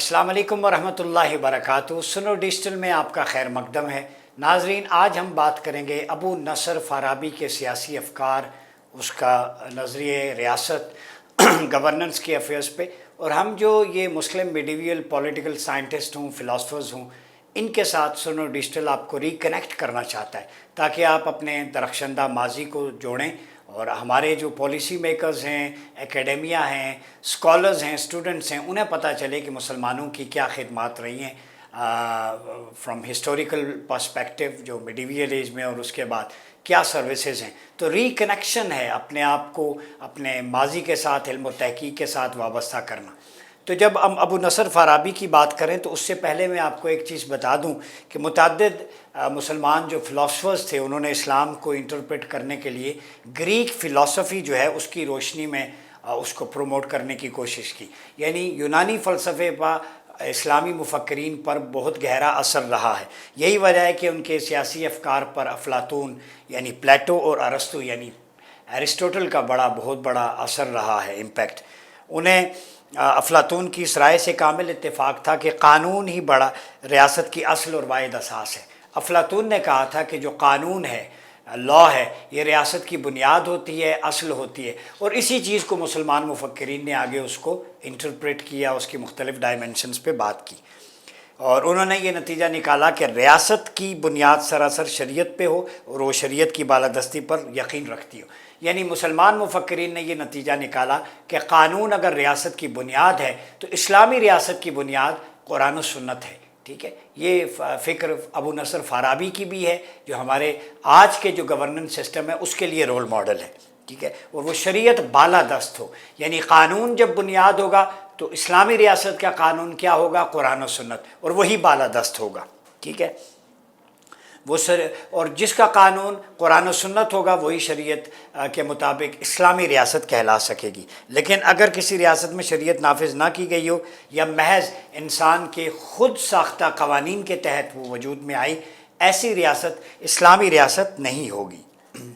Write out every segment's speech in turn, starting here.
السلام علیکم ورحمۃ اللہ وبرکاتہ۔ سنو ڈیجیٹل میں آپ کا خیر مقدم ہے۔ ناظرین، آج ہم بات کریں گے ابو نصر فارابی کے سیاسی افکار، اس کا نظریہ ریاست گورننس کے افیئرس پہ، اور ہم جو یہ مسلم میڈیویل پولیٹیکل سائنٹسٹ ہوں، فلاسفرز ہوں، ان کے ساتھ سنو ڈیجیٹل آپ کو ریکنیکٹ کرنا چاہتا ہے تاکہ آپ اپنے درخشندہ ماضی کو جوڑیں، اور ہمارے جو پالیسی میکرز ہیں، اکیڈمیا ہیں، اسکالرز ہیں، اسٹوڈنٹس ہیں، انہیں پتہ چلے کہ مسلمانوں کی کیا خدمات رہی ہیں فرام ہسٹوریکل پرسپیکٹیو، جو میڈیویل ایج میں، اور اس کے بعد کیا سروسز ہیں۔ تو ریکنیکشن ہے اپنے آپ کو اپنے ماضی کے ساتھ، علم و تحقیق کے ساتھ وابستہ کرنا۔ تو جب ہم ابو نصر فارابی کی بات کریں تو اس سے پہلے میں آپ کو ایک چیز بتا دوں کہ متعدد مسلمان جو فلاسفرز تھے، انہوں نے اسلام کو انٹرپریٹ کرنے کے لیے گریک فلسفی جو ہے اس کی روشنی میں اس کو پروموٹ کرنے کی کوشش کی، یعنی یونانی فلسفے پر اسلامی مفکرین پر بہت گہرا اثر رہا ہے۔ یہی وجہ ہے کہ ان کے سیاسی افکار پر افلاطون یعنی پلیٹو اور ارسطو یعنی ایرسٹوٹل کا بہت بڑا اثر رہا ہے، امپیکٹ۔ انہیں افلاطون کی اس رائے سے کامل اتفاق تھا کہ قانون ہی بڑا ریاست کی اصل اور واحد اساس ہے۔ افلاطون نے کہا تھا کہ جو قانون ہے، لا ہے، یہ ریاست کی بنیاد ہوتی ہے، اصل ہوتی ہے، اور اسی چیز کو مسلمان مفکرین نے آگے اس کو انٹرپریٹ کیا، اس کی مختلف ڈائمنشنز پہ بات کی، اور انہوں نے یہ نتیجہ نکالا کہ ریاست کی بنیاد سراسر شریعت پہ ہو اور وہ شریعت کی بالادستی پر یقین رکھتی ہو۔ یعنی مسلمان مفکرین نے یہ نتیجہ نکالا کہ قانون اگر ریاست کی بنیاد ہے تو اسلامی ریاست کی بنیاد قرآن و سنت ہے، ٹھیک ہے۔ یہ فکر ابو نصر فارابی کی بھی ہے، جو ہمارے آج کے جو گورننس سسٹم ہے اس کے لیے رول ماڈل ہے، ٹھیک ہے، اور وہ شریعت بالادست ہو، یعنی قانون جب بنیاد ہوگا تو اسلامی ریاست کا قانون کیا ہوگا؟ قرآن و سنت، اور وہی بالادست ہوگا، ٹھیک ہے۔ اور جس کا قانون قرآن و سنت ہوگا وہی شریعت کے مطابق اسلامی ریاست کہلا سکے گی۔ لیکن اگر کسی ریاست میں شریعت نافذ نہ کی گئی ہو یا محض انسان کے خود ساختہ قوانین کے تحت وہ وجود میں آئی، ایسی ریاست اسلامی ریاست نہیں ہوگی،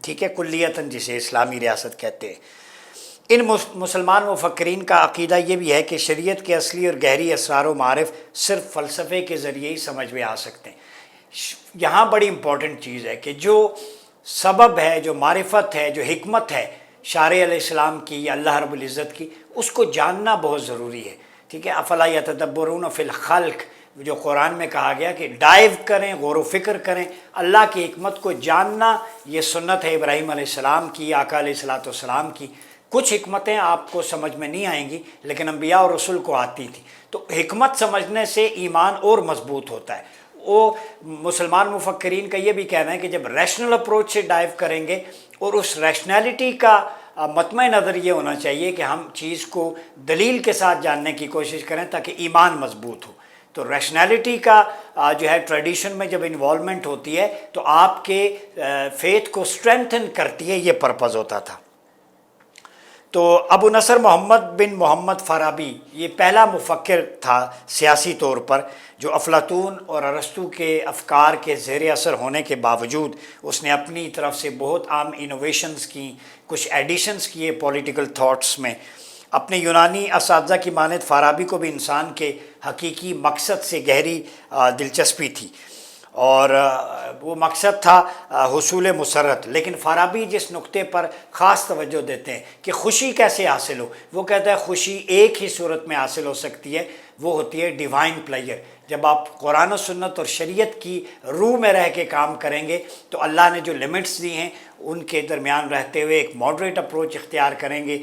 ٹھیک ہے، کلیتاً جسے اسلامی ریاست کہتے ہیں۔ ان مسلمان مفکرین کا عقیدہ یہ بھی ہے کہ شریعت کے اصلی اور گہری اسرار و معارف صرف فلسفے کے ذریعے ہی سمجھ میں آ سکتے ہیں۔ یہاں بڑی امپورٹنٹ چیز ہے کہ جو سبب ہے، جو معرفت ہے، جو حکمت ہے شارع علیہ السلام کی یا اللہ رب العزت کی، اس کو جاننا بہت ضروری ہے، ٹھیک ہے۔ افلا یتدبرون فی الخلق، جو قرآن میں کہا گیا کہ ڈائیو کریں، غور و فکر کریں، اللہ کی حکمت کو جاننا، یہ سنت ہے ابراہیم علیہ السلام کی، آقا علیہ السلام کی۔ کچھ حکمتیں آپ کو سمجھ میں نہیں آئیں گی لیکن انبیاء اور رسول کو آتی تھی، تو حکمت سمجھنے سے ایمان اور مضبوط ہوتا ہے۔ وہ مسلمان مفکرین کا یہ بھی کہنا ہے کہ جب ریشنل اپروچ سے ڈائیو کریں گے، اور اس ریشنلٹی کا مطمع نظر یہ ہونا چاہیے کہ ہم چیز کو دلیل کے ساتھ جاننے کی کوشش کریں تاکہ ایمان مضبوط ہو۔ تو ریشنلٹی کا جو ہے ٹریڈیشن میں جب انوالومنٹ ہوتی ہے تو آپ کے فیتھ کو اسٹرینتھن کرتی ہے، یہ پرپز ہوتا تھا۔ تو ابو نصر محمد بن محمد فارابی یہ پہلا مفکر تھا سیاسی طور پر جو افلاطون اور ارسطو کے افکار کے زیر اثر ہونے کے باوجود اس نے اپنی طرف سے بہت عام انوویشنز کی، کچھ ایڈیشنز کیے پولیٹیکل تھاٹس میں۔ اپنے یونانی اساتذہ کی مانند فارابی کو بھی انسان کے حقیقی مقصد سے گہری دلچسپی تھی، اور وہ مقصد تھا حصول مسرت۔ لیکن فارابی جس نقطے پر خاص توجہ دیتے ہیں کہ خوشی کیسے حاصل ہو، وہ کہتا ہے خوشی ایک ہی صورت میں حاصل ہو سکتی ہے، وہ ہوتی ہے ڈیوائن پلیئر۔ جب آپ قرآن و سنت اور شریعت کی روح میں رہ کے کام کریں گے تو اللہ نے جو لمٹس دی ہیں ان کے درمیان رہتے ہوئے ایک ماڈریٹ اپروچ اختیار کریں گے۔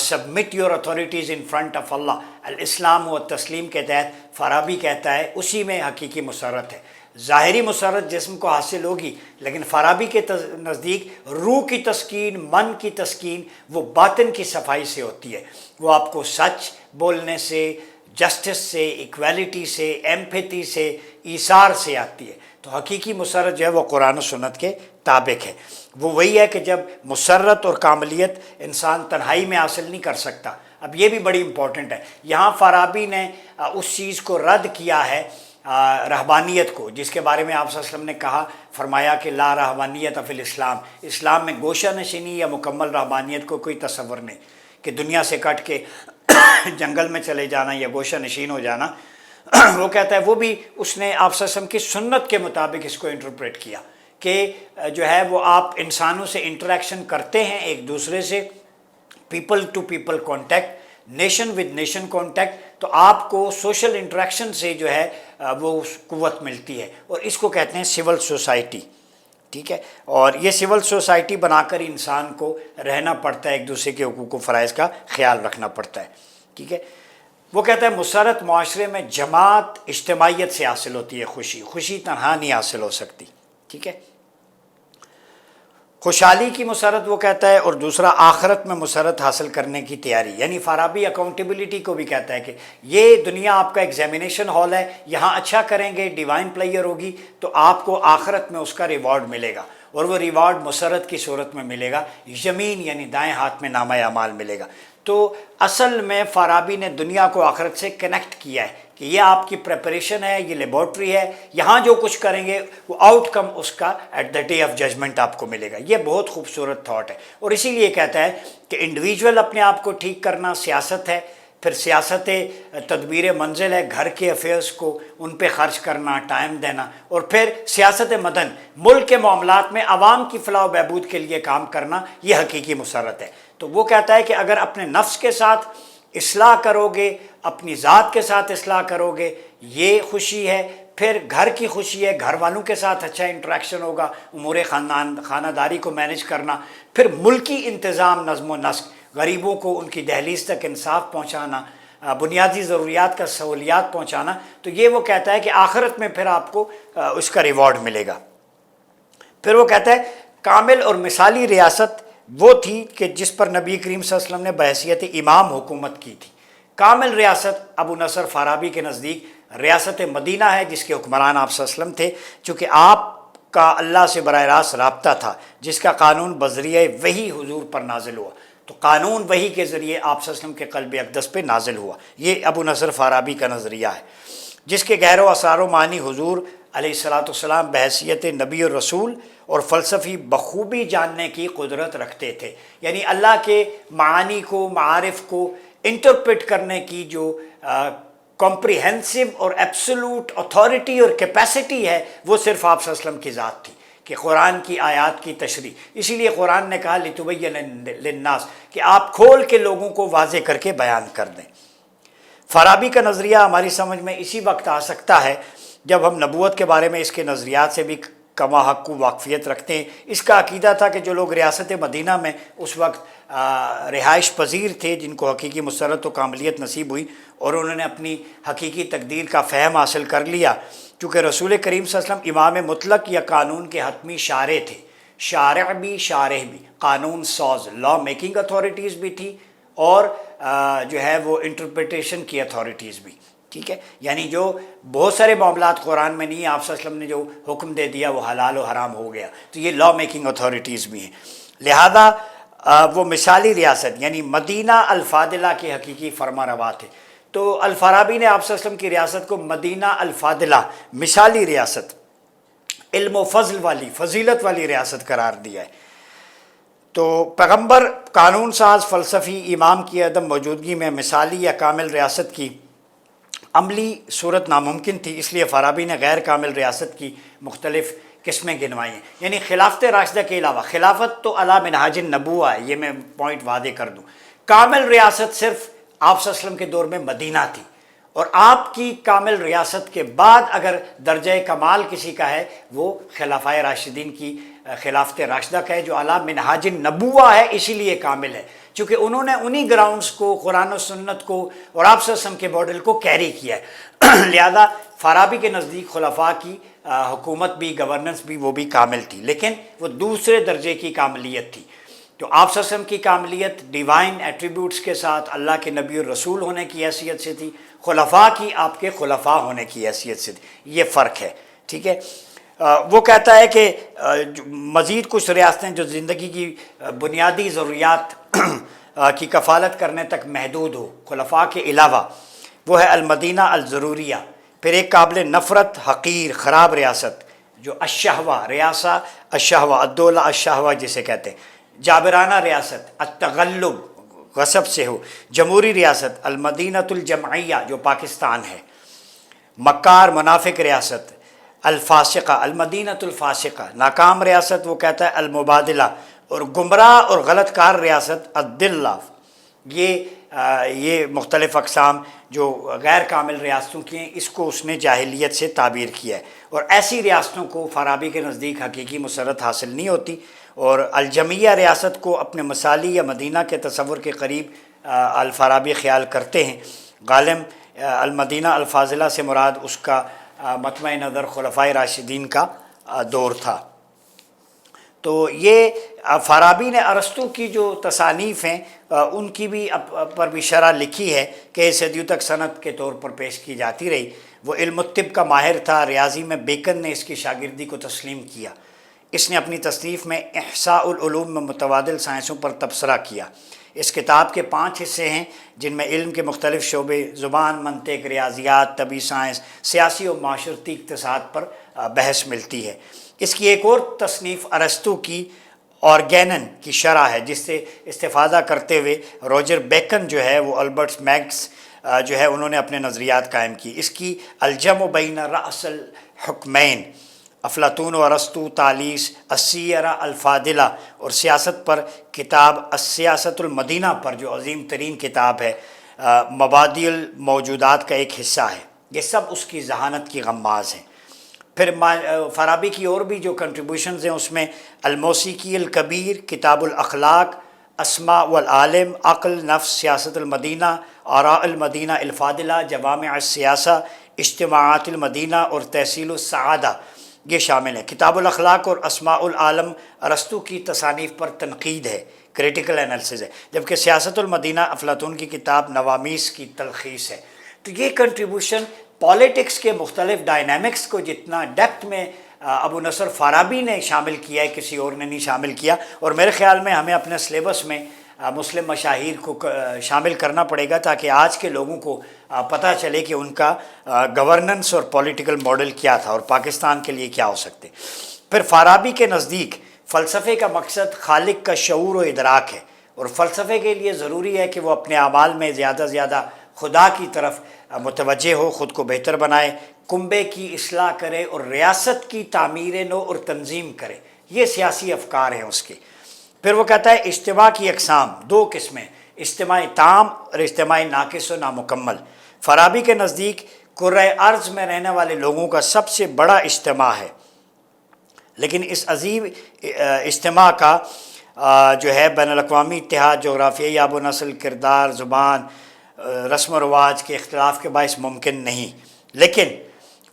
Submit your authorities in front of اللہ، الاسلام و تسلیم کے تحت فارابی کہتا ہے اسی میں حقیقی مسرت ہے۔ ظاہری مسرت جسم کو حاصل ہوگی، لیکن فارابی کے نزدیک روح کی تسکین، من کی تسکین وہ باطن کی صفائی سے ہوتی ہے۔ وہ آپ کو سچ بولنے سے، جسٹس سے، ایکویلٹی سے، ایمپیتھی سے، ایثار سے آتی ہے۔ تو حقیقی مسرت جو ہے وہ قرآن و سنت کے طابق ہے۔ وہ وہی ہے کہ جب مسرت اور کاملیت انسان تنہائی میں حاصل نہیں کر سکتا۔ اب یہ بھی بڑی امپورٹنٹ ہے، یہاں فارابی نے اس چیز کو رد کیا ہے، رہبانیت کو، جس کے بارے میں آپ صلی اللہ علیہ وسلم نے کہا، فرمایا کہ لا رہبانیت فی الاسلام، اسلام میں گوشہ نشینی یا مکمل رہبانیت کو کوئی تصور نہیں کہ دنیا سے کٹ کے جنگل میں چلے جانا یا گوشہ نشین ہو جانا۔ وہ کہتا ہے وہ بھی اس نے آپ صلی اللہ علیہ وسلم کی سنت کے مطابق اس کو انٹرپریٹ کیا کہ جو ہے وہ آپ انسانوں سے انٹریکشن کرتے ہیں ایک دوسرے سے، people to people contact, nation with nation contact, تو آپ کو سوشل انٹریکشن سے جو ہے وہ قوت ملتی ہے، اور اس کو کہتے ہیں سول سوسائٹی، ٹھیک ہے۔ اور یہ سول سوسائٹی بنا کر انسان کو رہنا پڑتا ہے، ایک دوسرے کے حقوق و فرائض کا خیال رکھنا پڑتا ہے، ٹھیک ہے۔ وہ کہتا ہے مسرت معاشرے میں جماعت اجتماعیت سے حاصل ہوتی ہے، خوشی تنہا نہیں حاصل ہو سکتی، ٹھیک ہے۔ خوشحالی کی مسرت وہ کہتا ہے، اور دوسرا آخرت میں مسرت حاصل کرنے کی تیاری، یعنی فارابی اکاؤنٹیبلٹی کو بھی کہتا ہے کہ یہ دنیا آپ کا ایگزامینیشن ہال ہے، یہاں اچھا کریں گے، ڈیوائن پلیئر ہوگی تو آپ کو آخرت میں اس کا ریوارڈ ملے گا، اور وہ ریوارڈ مسرت کی صورت میں ملے گا، یمین یعنی دائیں ہاتھ میں نامہ اعمال ملے گا۔ تو اصل میں فارابی نے دنیا کو آخرت سے کنیکٹ کیا ہے کہ یہ آپ کی پریپریشن ہے، یہ لیبارٹری ہے، یہاں جو کچھ کریں گے وہ آؤٹ کم اس کا at the day of judgment آپ کو ملے گا۔ یہ بہت خوبصورت تھاٹ ہے، اور اسی لیے کہتا ہے کہ انڈیویجول اپنے آپ کو ٹھیک کرنا سیاست ہے، پھر سیاست تدبیر منزل ہے، گھر کے افیئرس کو ان پہ خرچ کرنا، ٹائم دینا، اور پھر سیاست مدن ملک کے معاملات میں عوام کی فلاح و بہبود کے لیے کام کرنا، یہ حقیقی مسرت ہے۔ تو وہ کہتا ہے کہ اگر اپنے نفس کے ساتھ اصلاح کرو گے، اپنی ذات کے ساتھ اصلاح کرو گے، یہ خوشی ہے، پھر گھر کی خوشی ہے، گھر والوں کے ساتھ اچھا انٹریکشن ہوگا، امور خانہ داری کو مینج کرنا، پھر ملکی انتظام، نظم و نسق، غریبوں کو ان کی دہلیز تک انصاف پہنچانا، بنیادی ضروریات کا سہولیات پہنچانا، تو یہ وہ کہتا ہے کہ آخرت میں پھر آپ کو اس کا ریوارڈ ملے گا۔ پھر وہ کہتا ہے کامل اور مثالی ریاست وہ تھی کہ جس پر نبی کریم صلی اللہ علیہ وسلم نے بحیثیت امام حکومت کی تھی۔ کامل ریاست ابو نصر فارابی کے نزدیک ریاست مدینہ ہے، جس کے حکمران آپ صلی اللہ علیہ وسلم تھے، چونکہ آپ کا اللہ سے براہ راست رابطہ تھا، جس کا قانون بذریعہ وحی حضور پر نازل ہوا، تو قانون وحی کے ذریعے آپ صلی اللہ علیہ وسلم کے قلب اقدس پہ نازل ہوا۔ یہ ابو نصر فارابی کا نظریہ ہے، جس کے گہر و اسرار و معنی حضور علیہ الصلاۃ والسلام بحیثیت نبی اور رسول اور فلسفی بخوبی جاننے کی قدرت رکھتے تھے، یعنی اللہ کے معانی کو، معارف کو انٹرپریٹ کرنے کی جو کمپریہنسو اور ایبسولوٹ اتھارٹی اور کیپیسٹی ہے، وہ صرف آپ صلی اللہ علیہ وسلم کی ذات تھی، کہ قرآن کی آیات کی تشریح، اسی لیے قرآن نے کہا لِتُبَيِّنَ لِلنَّاسِ، کہ آپ کھول کے لوگوں کو واضح کر کے بیان کر دیں۔ فارابی کا نظریہ ہماری سمجھ میں اسی وقت آ سکتا ہے جب ہم نبوت کے بارے میں اس کے نظریات سے بھی کما حق واقفیت رکھتے ہیں۔ اس کا عقیدہ تھا کہ جو لوگ ریاست مدینہ میں اس وقت رہائش پذیر تھے، جن کو حقیقی مسرت و کاملیت نصیب ہوئی اور انہوں نے اپنی حقیقی تقدیر کا فہم حاصل کر لیا، چونکہ رسول کریم صلی اللہ علیہ وسلم امام مطلق یا قانون کے حتمی شارع تھے، شارع بھی شارح بھی، قانون ساز، لا میکنگ اتھارٹیز بھی تھی، اور جو ہے وہ انٹرپریٹیشن کی اتھارٹیز بھی، ٹھیک ہے۔ یعنی جو بہت سارے معاملات قرآن میں نہیں، آپ صلی اللہ علیہ وسلم نے جو حکم دے دیا وہ حلال و حرام ہو گیا، تو یہ لا میکنگ اتھارٹیز بھی ہیں۔ لہذا وہ مثالی ریاست یعنی مدینہ الفاضلہ کے حقیقی فرما روا تھے۔ تو الفارابی نے آپ صلی اللہ علیہ وسلم کی ریاست کو مدینہ الفاضلہ، مثالی ریاست، علم و فضل والی، فضیلت والی ریاست قرار دیا ہے۔ تو پیغمبر، قانون ساز، فلسفی امام کی عدم موجودگی میں مثالی یا کامل ریاست کی عملی صورت ناممکن تھی، اس لیے فارابی نے غیر کامل ریاست کی مختلف قسمیں گنوائی ہیں، یعنی خلافت راشدہ کے علاوہ، خلافت تو علی منہاج النبوہ ہے، یہ میں پوائنٹ واضح کر دوں، کامل ریاست صرف آپ صلی اللہ علیہ وسلم کے دور میں مدینہ تھی، اور آپ کی کامل ریاست کے بعد اگر درجہ کمال کسی کا ہے وہ خلفائے راشدین کی خلافت راشدہ کا ہے، جو اعلیٰ منہاج النبوہ ہے، اسی لیے کامل ہے، چونکہ انہوں نے انہی گراؤنڈز کو، قرآن و سنت کو اور آپ صلی اللہ علیہ وسلم کے ماڈل کو کیری کیا ہے۔ لہذا فارابی کے نزدیک خلفاء کی حکومت بھی، گورننس بھی، وہ بھی کامل تھی، لیکن وہ دوسرے درجے کی کاملیت تھی۔ تو آپ صلی اللہ علیہ وسلم کی کاملیت ڈیوائن ایٹریبیوٹس کے ساتھ اللہ کے نبی اور رسول ہونے کی حیثیت سے تھی، خلفاء کی آپ کے خلفاء ہونے کی حیثیت سے تھی، یہ فرق ہے، ٹھیک ہے۔ وہ کہتا ہے کہ مزید کچھ ریاستیں جو زندگی کی بنیادی ضروریات کی کفالت کرنے تک محدود ہو خلفاء کے علاوہ، وہ ہے المدینہ الضروریہ، پھر ایک قابل نفرت، حقیر، خراب ریاست جو الشہوہ، ریاسہ الشہوہ، الدولہ الشہوہ جسے کہتے ہیں، جابرانہ ریاست التغلب، غصب سے ہو، جمہوری ریاست المدینہ الجمعیہ جو پاکستان ہے، مکار منافق ریاست، الفاسقہ المدینۃ الفاسقہ ناکام ریاست وہ کہتا ہے المبادلہ، اور گمراہ اور غلط کار ریاست الدلہ۔ یہ مختلف اقسام جو غیر کامل ریاستوں کی ہیں، اس کو اس نے جاہلیت سے تعبیر کیا ہے، اور ایسی ریاستوں کو فارابی کے نزدیک حقیقی مسرت حاصل نہیں ہوتی، اور الجمیہ ریاست کو اپنے مثالی یا مدینہ کے تصور کے قریب الفارابی خیال کرتے ہیں۔ غالب المدینہ الفاضلہ سے مراد اس کا مطمع نظر خلفائے راشدین کا دور تھا۔ تو یہ فارابی نے ارسطو کی جو تصانیف ہیں ان کی بھی پر بھی شرح لکھی ہے کہ صدیوں تک سند کے طور پر پیش کی جاتی رہی۔ وہ علم الطب کا ماہر تھا، ریاضی میں بیکن نے اس کی شاگردی کو تسلیم کیا۔ اس نے اپنی تصنیف میں احصاء العلوم میں متبادل سائنسوں پر تبصرہ کیا۔ اس کتاب کے 5 حصے ہیں جن میں علم کے مختلف شعبے، زبان، منطق، ریاضیات، طبی سائنس، سیاسی و معاشرتی اقتصاد پر بحث ملتی ہے۔ اس کی ایک اور تصنیف ارسطو کی آرگینن کی شرح ہے، جس سے استفادہ کرتے ہوئے روجر بیکن جو ہے وہ البرٹ میکس جو ہے انہوں نے اپنے نظریات قائم کی۔ اس کی الجمع بین رأس الحکمین، افلاطون و ارسطو، تالیس، السیرہ الفاضلہ، اور سیاست پر کتاب السیاست المدینہ پر جو عظیم ترین کتاب ہے، مبادئ الموجودات کا ایک حصہ ہے۔ یہ سب اس کی ذہانت کی غماز ہیں۔ پھر فارابی کی اور بھی جو کنٹریبیوشنز ہیں اس میں الموسیقی الکبیر، کتاب الاخلاق، اسماء والعالم، عقل، نفس، سیاست المدینہ، آراء المدینہ الفاضلہ، جوامع السیاسہ، اجتماعات المدینہ اور تحصیل السعادہ یہ شامل ہیں۔ کتاب الاخلاق اور اسماء العالم ارسطو کی تصانیف پر تنقید ہے، کریٹیکل انالیسز ہے، جبکہ سیاست المدینہ افلاطون کی کتاب نوامیس کی تلخیص ہے۔ تو یہ کنٹریبیوشن پالیٹکس کے مختلف ڈائنامکس کو جتنا ڈیپتھ میں ابو نصر فارابی نے شامل کیا ہے، کسی اور نے نہیں شامل کیا، اور میرے خیال میں ہمیں اپنے سلیبس میں مسلم مشاہیر کو شامل کرنا پڑے گا تاکہ آج کے لوگوں کو پتہ چلے کہ ان کا گورننس اور پولیٹیکل ماڈل کیا تھا اور پاکستان کے لیے کیا ہو سکتے۔ پھر فارابی کے نزدیک فلسفے کا مقصد خالق کا شعور و ادراک ہے، اور فلسفے کے لیے ضروری ہے کہ وہ اپنے اعمال میں زیادہ سے زیادہ خدا کی طرف متوجہ ہو، خود کو بہتر بنائے، کنبے کی اصلاح کرے اور ریاست کی تعمیر نو اور تنظیم کرے۔ یہ سیاسی افکار ہیں اس کے۔ پھر وہ کہتا ہے اجتماع کی اقسام 2 قسمیں، اجتماع تام اور اجتماع ناقص و نامکمل۔ فارابی کے نزدیک کرۂ ارض میں رہنے والے لوگوں کا سب سے بڑا اجتماع ہے، لیکن اس عظیم اجتماع کا جو ہے بین الاقوامی اتحاد جغرافیائی آب و نسل، کردار، زبان، رسم و رواج کے اختلاف کے باعث ممکن نہیں۔ لیکن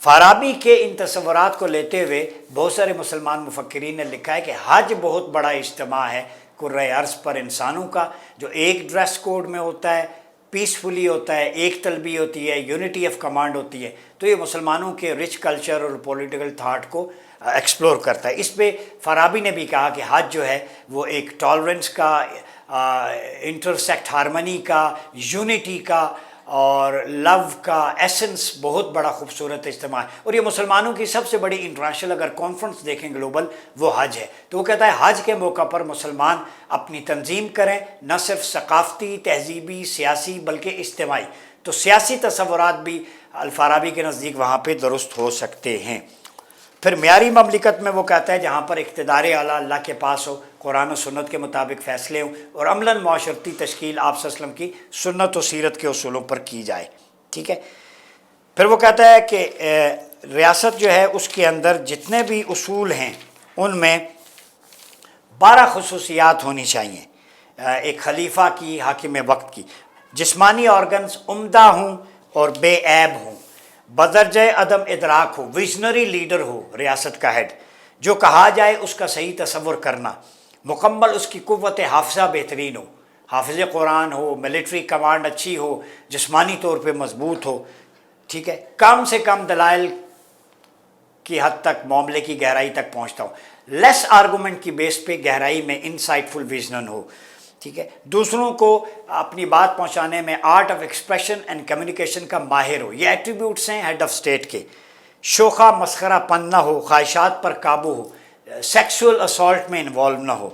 فارابی کے ان تصورات کو لیتے ہوئے بہت سارے مسلمان مفکرین نے لکھا ہے کہ حج بہت بڑا اجتماع ہے کرۂ ارض پر انسانوں کا، جو ایک ڈریس کوڈ میں ہوتا ہے، پیسفلی ہوتا ہے، ایک طلبی ہوتی ہے، یونٹی آف کمانڈ ہوتی ہے۔ تو یہ مسلمانوں کے رچ کلچر اور پولیٹیکل تھاٹ کو ایکسپلور کرتا ہے۔ اس پہ فارابی نے بھی کہا کہ حج جو ہے وہ ایک ٹالرنس کا، انٹرسیکٹ ہارمنی کا، یونٹی کا اور لو کا ایسنس بہت بڑا خوبصورت اجتماع ہے، اور یہ مسلمانوں کی سب سے بڑی انٹرنیشنل اگر کانفرنس دیکھیں گلوبل وہ حج ہے۔ تو وہ کہتا ہے حج کے موقع پر مسلمان اپنی تنظیم کریں، نہ صرف ثقافتی، تہذیبی، سیاسی بلکہ اجتماعی۔ تو سیاسی تصورات بھی الفارابی کے نزدیک وہاں پہ درست ہو سکتے ہیں۔ پھر معیاری مملکت میں وہ کہتا ہے جہاں پر اقتدار اعلیٰ اللہ کے پاس ہو، قرآن و سنت کے مطابق فیصلے ہوں، اور عملاً معاشرتی تشکیل آپ صلی اللہ علیہ وسلم کی سنت و سیرت کے اصولوں پر کی جائے، ٹھیک ہے۔ پھر وہ کہتا ہے کہ ریاست جو ہے اس کے اندر جتنے بھی اصول ہیں ان میں 12 خصوصیات ہونی چاہیے ایک خلیفہ کی، حاکم وقت کی۔ جسمانی آرگنز عمدہ ہوں اور بے عیب ہوں، بدرجہ عدم ادراک ہو، ویژنری لیڈر ہو ریاست کا ہیڈ، جو کہا جائے اس کا صحیح تصور کرنا، مکمل اس کی قوت حافظہ بہترین ہو، حافظ قرآن ہو، ملٹری کمانڈ اچھی ہو، جسمانی طور پہ مضبوط ہو، ٹھیک ہے، کم سے کم دلائل کی حد تک معاملے کی گہرائی تک پہنچتا ہو، لیس آرگومنٹ کی بیس پہ گہرائی میں انسائٹ فل ویژن ہو، ٹھیک ہے، دوسروں کو اپنی بات پہنچانے میں art of expression and communication کا ماہر ہو۔ یہ ایٹریبیوٹس ہیں ہیڈ آف اسٹیٹ کے۔ شوخا مسخرہ پن نہ ہو، خواہشات پر قابو ہو، سیکسول اسالٹ میں انوالو نہ ہو،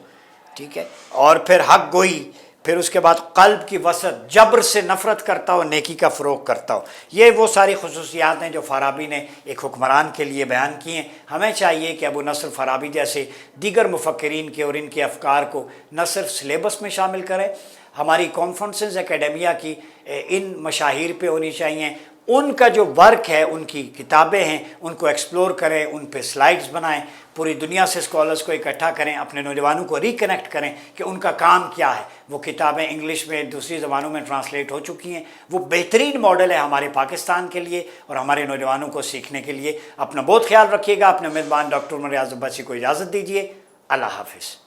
ٹھیک ہے، اور پھر حق گوئی پھر اس کے بعد قلب کی وسعت، جبر سے نفرت کرتا ہو، نیکی کا فروغ کرتا ہو۔ یہ وہ ساری خصوصیات ہیں جو فارابی نے ایک حکمران کے لیے بیان کی ہیں۔ ہمیں چاہیے کہ ابو نصر فارابی جیسے دیگر مفکرین کے اور ان کے افکار کو نہ صرف سلیبس میں شامل کریں، ہماری کانفرنسز اکیڈمیا کی ان مشاہیر پہ ہونی چاہیے، ان کا جو ورک ہے، ان کی کتابیں ہیں، ان کو ایکسپلور کریں، ان پہ سلائیڈز بنائیں، پوری دنیا سے اسکالرز کو اکٹھا کریں، اپنے نوجوانوں کو ریکنیکٹ کریں کہ ان کا کام کیا ہے۔ وہ کتابیں انگلش میں، دوسری زبانوں میں ٹرانسلیٹ ہو چکی ہیں، وہ بہترین ماڈل ہے ہمارے پاکستان کے لیے اور ہمارے نوجوانوں کو سیکھنے کے لیے۔ اپنا بہت خیال رکھیے گا۔ اپنے میزبان ڈاکٹر عمر ریاض عباسی کو اجازت دیجیے۔ اللہ حافظ۔